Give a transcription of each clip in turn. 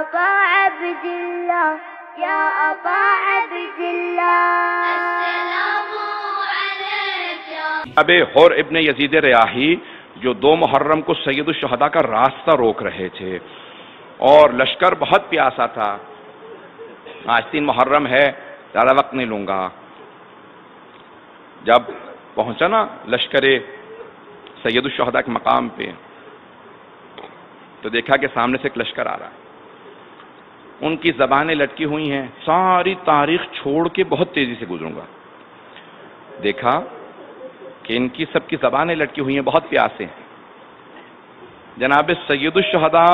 أبا عبد الله يا أبا عبد الله السلام عليك يا اب حر ابن یزید ریاحی جو 2 محرم کو سید الشہداء کا راستہ روک رہے تھے اور لشکر بہت پیاسا تھا. آج 3 محرم ہے، زیادہ وقت نہیں لوں گا. جب پہنچا نا لشکر سید الشہداء کے مقام پہ تو دیکھا کہ سامنے سے ایک لشکر آ رہا ہے. ان کی زبانیں لٹکی ہوئی ہیں. ساری تاریخ چھوڑ کے بہت تیزی سے گزروں گا. دیکھا کہ ان کی سب کی زبانیں لٹکی ہوئی ہیں، بہت پیاسے ہیں. جناب سید الشہداء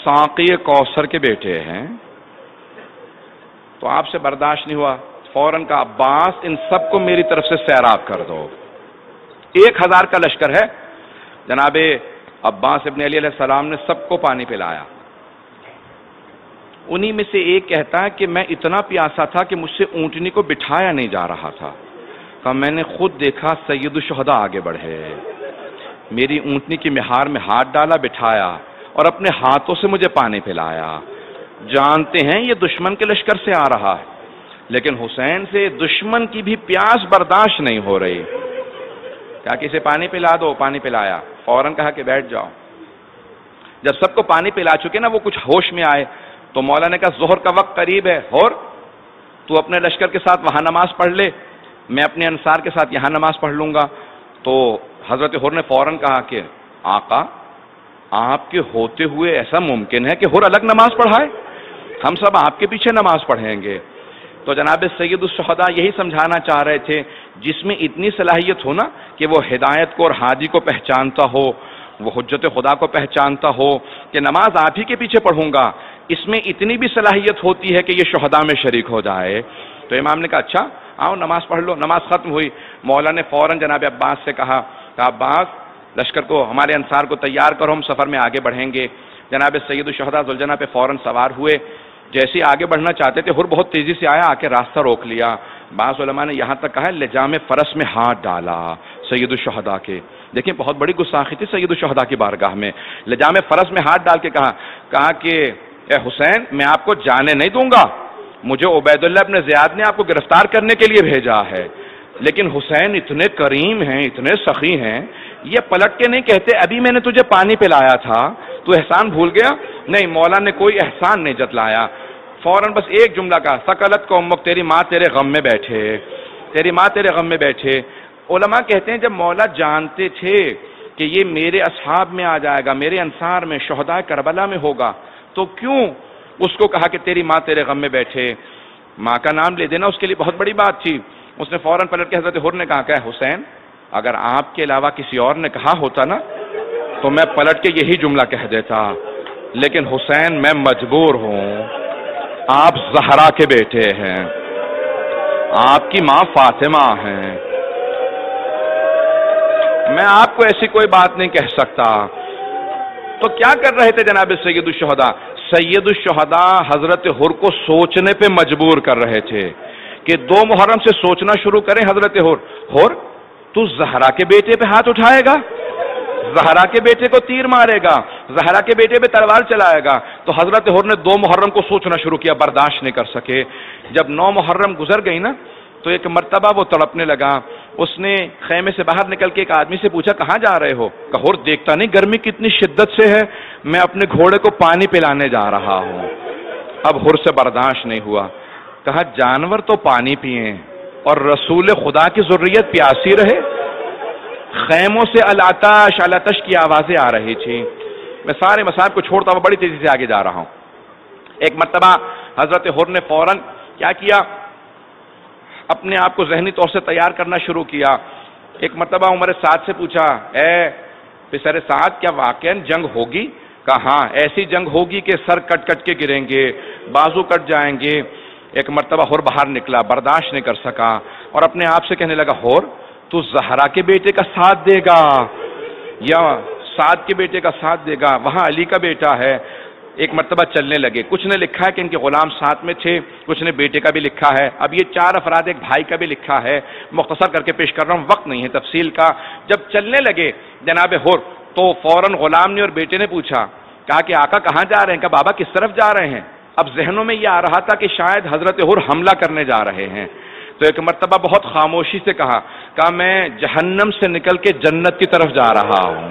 ساقی کوثر کے بیٹے ہیں. تو آپ سے برداشت نہیں ہوا، فوراً کہا عباس ان سب کو میری طرف سے سیراب کر دو. 1000 کا لشکر ہے. جناب عباس ابن علی علیہ السلام نے سب کو پانی پلایا. انہی میں سے ایک کہتا ہے کہ میں اتنا پیاسا تھا کہ مجھ سے اونٹنی کو بٹھایا نہیں جا رہا تھا. کہا میں نے خود دیکھا سید الشہداء آگے بڑھے، میری اونٹنی کی مہار میں ہاتھ ڈالا، بٹھایا اور اپنے ہاتھوں سے مجھے پانی پلایا. جانتے ہیں یہ دشمن کے لشکر سے آ رہا ہے، لیکن حسین سے دشمن کی بھی پیاس برداشت نہیں ہو رہی. کہا کہ اسے پانی پلا دو. پانی پلایا. فوراً کہا کہ بیٹھ جاؤ. جب سب کو پانی پلا چکے نا وہ کچھ ہوش میں آئے تو مولا نے کہا ظہر کا وقت قریب ہے، اور تو اپنے لشکر کے ساتھ وہاں نماز پڑھ لے، میں اپنے انصار کے ساتھ یہاں نماز پڑھ لوں گا. تو حضرت حر نے فوراً کہا کہ آقا آپ کے ہوتے ہوئے ایسا ممکن ہے کہ حر الگ نماز پڑھائے؟ ہم سب آپ کے پیچھے نماز پڑھیں گے. تو جناب سید الشہداء یہی سمجھانا چاہ رہے تھے، جس میں اتنی صلاحیت ہو نا کہ وہ ہدایت کو اور ہادی کو پہچانتا ہو، وہ حجت خدا کو پہچانتا ہو کہ نماز آپ ہی کے پیچھے پڑھوں گا، اس میں اتنی بھی صلاحیت ہوتی ہے کہ یہ شہداء میں شریک ہو جائے. تو امام نے کہا اچھا آؤ نماز پڑھ لو. نماز ختم ہوئی. مولا نے فوراً جناب عباس سے کہا کہ عباس لشکر کو، ہمارے انصار کو تیار کرو، ہم سفر میں آگے بڑھیں گے. جناب سید الشہداء ذوالجناح پہ فوراً سوار ہوئے. جیسے آگے بڑھنا چاہتے تھے حر بہت تیزی سے آیا، آ کے راستہ روک لیا. بعض علماء نے یہاں تک کہا ہے لجام فرس میں ہاتھ ڈالا سید الشہداء کے. دیکھیں بہت بڑی گستاخی تھی سید الشہداء کی بارگاہ میں. لجام فرس میں ہاتھ ڈال کے کہا کہ اے حسین میں آپ کو جانے نہیں دوں گا، مجھے عبید اللہ ابن زیاد نے آپ کو گرفتار کرنے کے لیے بھیجا ہے. لیکن حسین اتنے کریم ہیں، اتنے سخی ہیں، یہ پلٹ کے نہیں کہتے ابھی میں نے تجھے پانی پلایا تھا تو احسان بھول گیا. نہیں، مولا نے کوئی احسان نہیں جتلایا. فوراً بس ایک جملہ کہا ثقلت کو امک، تیری ماں تیرے غم میں بیٹھے، تیری ماں تیرے غم میں بیٹھے. علماء کہتے ہیں جب مولا جانتے تھے کہ یہ میرے اصحاب میں آ جائے گا، میرے انصار میں، شہداء کربلا میں ہوگا، تو کیوں اس کو کہا کہ تیری ماں تیرے غم میں بیٹھے؟ ماں کا نام لے دینا اس کے لیے بہت بڑی بات تھی. اس نے فوراً پلٹ کے حضرت حر نے کہا کہ حسین اگر آپ کے علاوہ کسی اور نے کہا ہوتا نا تو میں پلٹ کے یہی جملہ کہہ دیتا، لیکن حسین میں مجبور ہوں، آپ زہرا کے بیٹے ہیں، آپ کی ماں فاطمہ ہیں، میں آپ کو ایسی کوئی بات نہیں کہہ سکتا. تو کیا کر رہے تھے جناب سید الشہداء؟ سید الشہداء حضرت حر کو سوچنے پہ مجبور کر رہے تھے کہ 2 محرم سے سوچنا شروع کریں. حضرت حر تو زہرا کے بیٹے پہ ہاتھ اٹھائے گا، زہرا کے بیٹے کو تیر مارے گا، زہرا کے بیٹے پہ تلوار چلائے گا. تو حضرت حر نے 2 محرم کو سوچنا شروع کیا، برداشت نہیں کر سکے. جب 9 محرم گزر گئی نا تو ایک مرتبہ وہ تڑپنے لگا. اس نے خیمے سے باہر نکل کے ایک آدمی سے پوچھا کہاں جا رہے ہو؟ کہا حر دیکھتا نہیں گرمی کتنی شدت سے ہے، میں اپنے گھوڑے کو پانی پلانے جا رہا ہوں. اب حر سے برداشت نہیں ہوا. کہا جانور تو پانی پئیں اور رسول خدا کی ذریت پیاسی رہے. خیموں سے الاتش الاتش کی آوازیں آ رہی تھی. میں سارے مسائل کو چھوڑتا ہوا بڑی تیزی سے آگے جا رہا ہوں. ایک مرتبہ حضرت حر نے فوراً کیا کیا، اپنے آپ کو ذہنی طور سے تیار کرنا شروع کیا. ایک مرتبہ عمر سعد سے پوچھا اے پسر سعد کیا واقعاً جنگ ہوگی؟ کہا ہاں ایسی جنگ ہوگی کہ سر کٹ کٹ کے گریں گے، بازو کٹ جائیں گے. ایک مرتبہ حر باہر نکلا، برداشت نہیں کر سکا اور اپنے آپ سے کہنے لگا حر تو زہرا کے بیٹے کا ساتھ دے گا یا سعد کے بیٹے کا ساتھ دے گا؟ وہاں علی کا بیٹا ہے. ایک مرتبہ چلنے لگے. کچھ نے لکھا ہے کہ ان کے غلام ساتھ میں تھے، کچھ نے بیٹے کا بھی لکھا ہے. اب یہ 4 افراد ایک بھائی کا بھی لکھا ہے، مختصر کر کے پیش کر رہا ہوں، وقت نہیں ہے تفصیل کا. جب چلنے لگے جناب حر تو فوراً غلام نے اور بیٹے نے پوچھا کہا کہ آقا کہاں جا رہے ہیں؟ کہا بابا کس طرف جا رہے ہیں؟ اب ذہنوں میں یہ آ رہا تھا کہ شاید حضرت حر حملہ کرنے جا رہے ہیں. تو ایک مرتبہ بہت خاموشی سے کہا میں جہنم سے نکل کے جنت کی طرف جا رہا ہوں،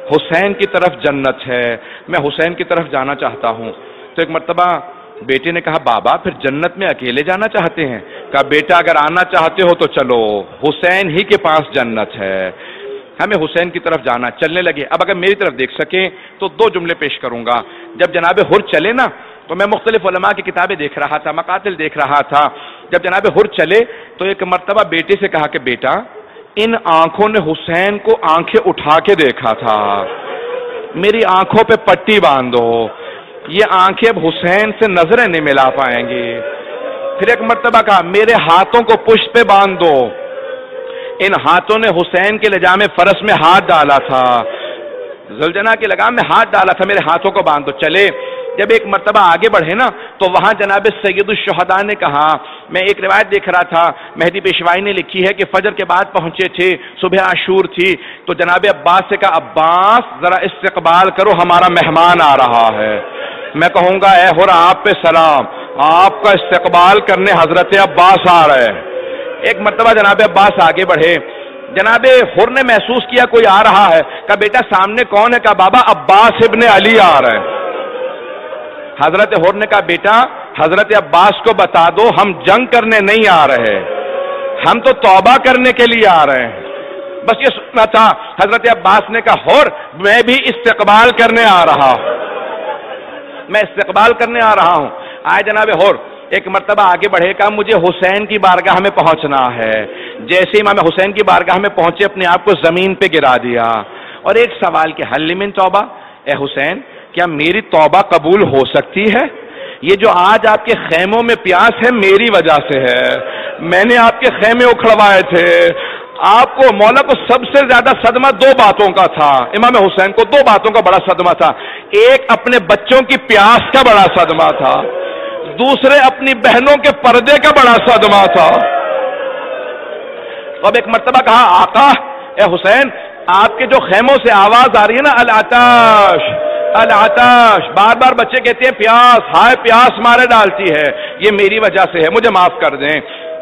حسین کی طرف جنت ہے، میں حسین کی طرف جانا چاہتا ہوں. تو ایک مرتبہ بیٹے نے کہا بابا پھر جنت میں اکیلے جانا چاہتے ہیں؟ کہا بیٹا اگر آنا چاہتے ہو تو چلو، حسین ہی کے پاس جنت ہے، ہمیں حسین کی طرف جانا. چلنے لگے. اب اگر میری طرف دیکھ سکیں تو 2 جملے پیش کروں گا. جب جناب حر چلے نا تو میں مختلف علماء کی کتابیں دیکھ رہا تھا، مقاتل دیکھ رہا تھا. جب جناب حر چلے تو ایک مرتبہ بیٹے سے کہا کہ بیٹا ان آنکھوں نے حسین کو آنکھیں اٹھا کے دیکھا تھا، میری آنکھوں پہ پٹی باندھو، یہ آنکھیں اب حسین سے نظریں نہیں ملا پائیں گی. پھر ایک مرتبہ کہا میرے ہاتھوں کو پشت پہ باندھ دو، ان ہاتھوں نے حسین کے لجام فرس میں ہاتھ ڈالا تھا، زلجنا کے لگام میں ہاتھ ڈالا تھا، میرے ہاتھوں کو باندھ دو. چلے. جب ایک مرتبہ آگے بڑھے نا تو وہاں جناب سید الشہداء نے کہا، میں ایک روایت دیکھ رہا تھا مہدی پیشوائی نے لکھی ہے کہ فجر کے بعد پہنچے تھے، صبح عاشور تھی، تو جناب عباس سے کہا عباس ذرا استقبال کرو ہمارا مہمان آ رہا ہے. میں کہوں گا اے حر آپ پہ سلام، آپ کا استقبال کرنے حضرت عباس آ رہے ہیں. ایک مرتبہ جناب عباس آگے بڑھے. جناب حر نے محسوس کیا کوئی آ رہا ہے. کہا بیٹا سامنے کون ہے؟ کہا بابا عباس ابن علی آ رہے ہیں. حضرت حر نے کہا بیٹا حضرت عباس کو بتا دو ہم جنگ کرنے نہیں آ رہے، ہم تو توبہ کرنے کے لیے آ رہے ہیں. بس یہ سننا تھا. حضرت عباس نے کہا حر میں بھی استقبال کرنے آ رہا ہوں، میں استقبال کرنے آ رہا ہوں. آئے جناب حر ایک مرتبہ آگے بڑھے. کہا مجھے حسین کی بارگاہ میں پہنچنا ہے. جیسے امام حسین کی بارگاہ میں پہنچے اپنے آپ کو زمین پہ گرا دیا اور ایک سوال کہ حل من توبہ، اے حسین کیا میری توبہ قبول ہو سکتی ہے؟ یہ جو آج آپ کے خیموں میں پیاس ہے میری وجہ سے ہے، میں نے آپ کے خیمے اکھڑوائے تھے. آپ کو مولا کو سب سے زیادہ صدمہ 2 باتوں کا تھا. امام حسین کو 2 باتوں کا بڑا صدمہ تھا. ایک اپنے بچوں کی پیاس کا بڑا صدمہ تھا، دوسرے اپنی بہنوں کے پردے کا بڑا صدمہ تھا. اب ایک مرتبہ کہا آقا اے حسین آپ کے جو خیموں سے آواز آ رہی ہے نا العطاش العطاش، بار بار بچے کہتے ہیں پیاس، ہائے پیاس مارے ڈالتی ہے، یہ میری وجہ سے ہے، مجھے معاف کر دیں.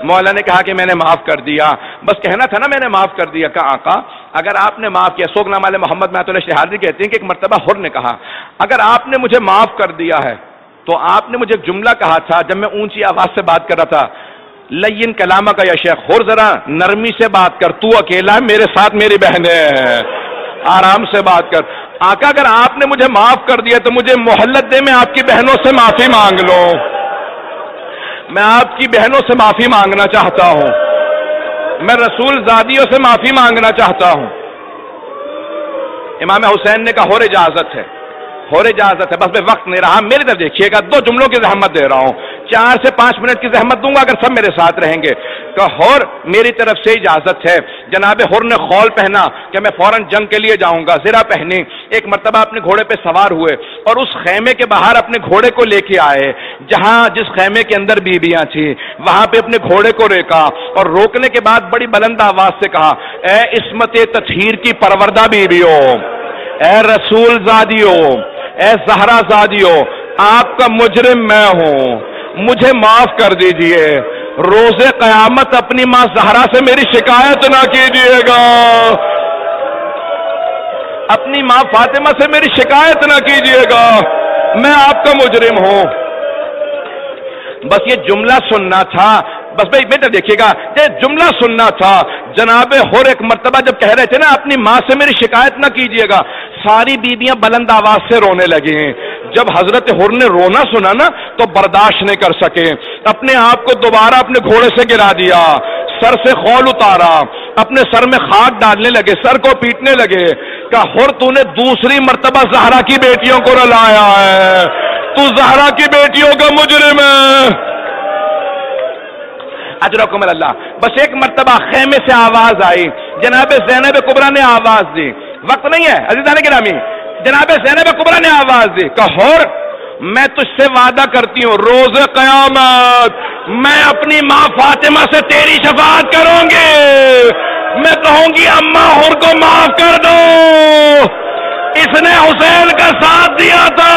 مولا نے کہا کہ میں نے معاف کر دیا. بس کہنا تھا نا میں نے معاف کر دیا. کہا آقا اگر آپ نے معاف کیا، سوگ نام والے محمد معت اللہ شہادی کہتے ہیں کہ ایک مرتبہ حر نے کہا اگر آپ نے مجھے معاف کر دیا ہے تو آپ نے مجھے ایک جملہ کہا تھا جب میں اونچی آواز سے بات کر رہا تھا، لین کلامہ کا یا شیخ حر ذرا نرمی سے بات کر، تو اکیلا ہے، میرے ساتھ میری بہنیں ہیں، آرام سے بات کر. آقا اگر آپ نے مجھے معاف کر دیا تو مجھے مہلت دے، میں آپ کی بہنوں سے معافی مانگ لوں، میں آپ کی بہنوں سے معافی مانگنا چاہتا ہوں، میں رسول زادیوں سے معافی مانگنا چاہتا ہوں. امام حسین نے کہا حر اجازت ہے، حر اجازت ہے. بس میں وقت نہیں رہا، میری طرف دیکھیے گا، 2 جملوں کی زحمت دے رہا ہوں، 4 سے 5 منٹ کی زحمت دوں گا اگر سب میرے ساتھ رہیں گے. کہ حر میری طرف سے اجازت ہے. جناب حر نے خول پہنا کہ میں فوراً جنگ کے لیے جاؤں گا، زرہ پہنی. ایک مرتبہ اپنے گھوڑے پہ سوار ہوئے اور اس خیمے کے باہر اپنے گھوڑے کو لے کے آئے جس خیمے کے اندر بیویاں تھیں، وہاں پہ اپنے گھوڑے کو روکا اور روکنے کے بعد بڑی بلند آواز سے کہا اے عصمت تطہیر کی پروردہ بیویوں، اے رسول زادیوں، اے زہرا زادیوں، آپ کا مجرم میں ہوں، مجھے معاف کر دیجئے. روز قیامت اپنی ماں زہرا سے میری شکایت نہ کیجئے گا، اپنی ماں فاطمہ سے میری شکایت نہ کیجئے گا، میں آپ کا مجرم ہوں. بس یہ جملہ سننا تھا. بس بھائی بیٹا دیکھیے گا یہ جملہ سننا تھا. جناب حر ایک مرتبہ جب کہہ رہے تھے نا اپنی ماں سے میری شکایت نہ کیجئے گا، ساری بیویاں بلند آواز سے رونے لگی. جب حضرت حر نے رونا سنا نا تو برداشت نہیں کر سکے، اپنے آپ کو دوبارہ اپنے گھوڑے سے گرا دیا، سر سے خول اتارا، اپنے سر میں خاک ڈالنے لگے، سر کو پیٹنے لگے. کہ حر تو نے دوسری مرتبہ زہرا کی بیٹیوں کو رلایا ہے، تو زہرا کی بیٹیوں کا مجرم ہے. اجرکم اللہ. بس ایک مرتبہ خیمے سے آواز آئی، جناب زینب کبریٰ نے آواز دی. وقت نہیں ہے عزیزان گرامی. جناب زینب کبریٰ نے آواز دی کہ حر میں تجھ سے وعدہ کرتی ہوں روز قیامت میں اپنی ماں فاطمہ سے تیری شفاعت کروں گی. میں کہوں گی اماں حر کو معاف کر دو، اس نے حسین کا ساتھ دیا تھا.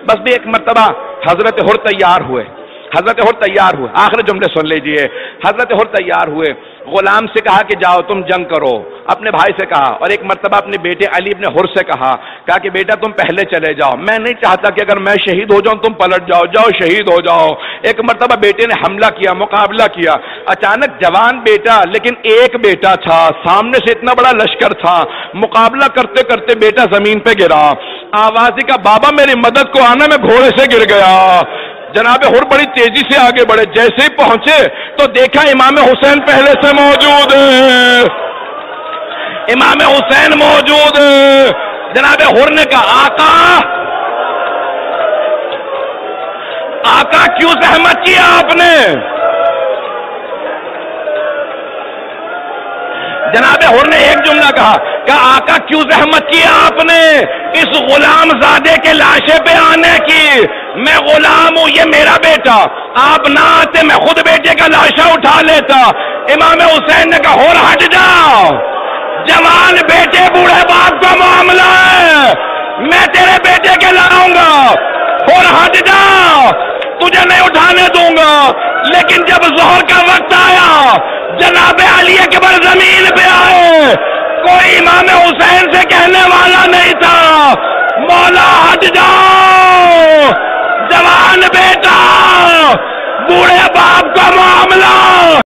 بس بھی ایک مرتبہ حضرت حر تیار ہوئے. حضرت حر تیار ہوئے. آخر جملے سن لیجئے. حضرت حر تیار ہوئے. غلام سے کہا کہ جاؤ تم جنگ کرو. اپنے بھائی سے کہا. اور ایک مرتبہ اپنے بیٹے علی ابن حر سے کہا کہ بیٹا تم پہلے چلے جاؤ. میں نہیں چاہتا کہ اگر میں شہید ہو جاؤں تم پلٹ جاؤ. جاؤ شہید ہو جاؤ. ایک مرتبہ بیٹے نے حملہ کیا, مقابلہ کیا. اچانک جوان بیٹا, لیکن ایک بیٹا تھا, سامنے سے اتنا بڑا لشکر تھا. مقابلہ کرتے کرتے بیٹا زمین پہ گرا. آوازی کا بابا میری مدد کو آنا, میں گھوڑے سے گر گیا. جناب حر بڑی تیزی سے آگے بڑھے. جیسے ہی پہنچے تو دیکھا امام حسین پہلے سے موجود ہے. امام حسین موجود ہے. جناب حر نے کہا آقا کیوں زحمت کیا آپ نے؟ جناب حر نے ایک جملہ کہا کہ آقا کیوں زحمت کیا آپ نے اس غلام زادے کے لاشے پہ آنے کی؟ میں غلام ہوں, یہ میرا بیٹا. آپ نہ آتے میں خود بیٹے کا لاشا اٹھا لیتا. امام حسین نے کہا حر ہٹ جاؤ, جوان بیٹے بوڑھے باپ کا معاملہ ہے, میں تیرے بیٹے کے لاؤں گا. حر ہٹ جاؤ, تجھے نہیں اٹھانے دوں گا. لیکن جب ظہر کا وقت آیا, جناب علی اکبر زمین پہ آئے, کوئی امام حسین سے کہنے والا نہیں تھا مولا ہٹ جاؤ, جوان بیٹا بوڑھے باپ کا معاملہ.